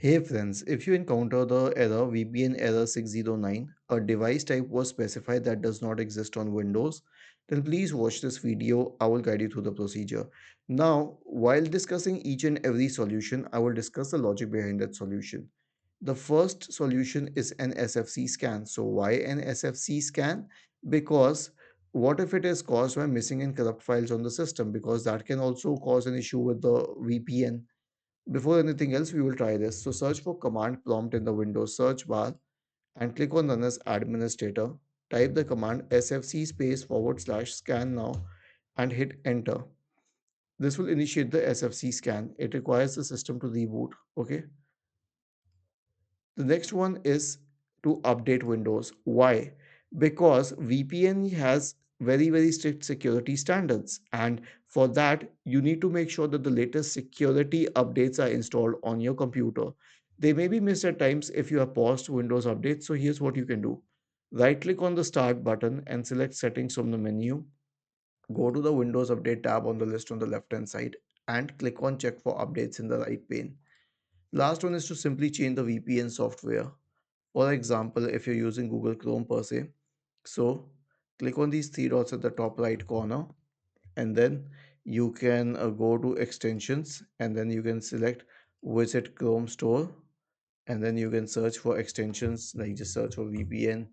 Hey friends, if you encounter the error VPN error 609, a device type was specified that does not exist on Windows, then please watch this video. I will guide you through the procedure. Now, while discussing each and every solution, I will discuss the logic behind that solution. The first solution is an SFC scan. So, why an SFC scan? Because what if it is caused by missing and corrupt files on the system? Because that can also cause an issue with the VPN. Before anything else, we will try this. So search for command prompt in the Windows search bar and click on run as administrator. Type the command sfc space forward slash scan now and hit enter. This will initiate the SFC scan. It requires the system to reboot. Okay. The next one is to update Windows. Why? Because VPN has very strict security standards, and for that you need to make sure that the latest security updates are installed on your computer. They may be missed at times if you have paused Windows updates. So here's what you can do. Right click on the start button and select settings from the menu. Go to the Windows update tab on the list on the left hand side and click on check for updates in the right pane. Last one is to simply change the VPN software. For example, if you're using Google Chrome per se, so click on these three dots at the top right corner, and then you can go to extensions, and then you can select visit Chrome store, and then you can search for extensions, like just search for VPN,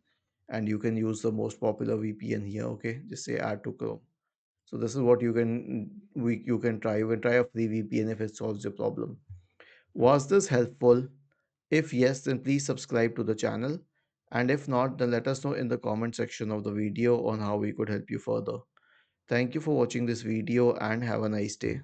and you can use the most popular VPN here. Okay, just say add to Chrome. So this is what you can try. You can try a free VPN if it solves your problem. Was this helpful? If yes, then please subscribe to the channel. And if not, then let us know in the comment section of the video on how we could help you further. Thank you for watching this video and have a nice day.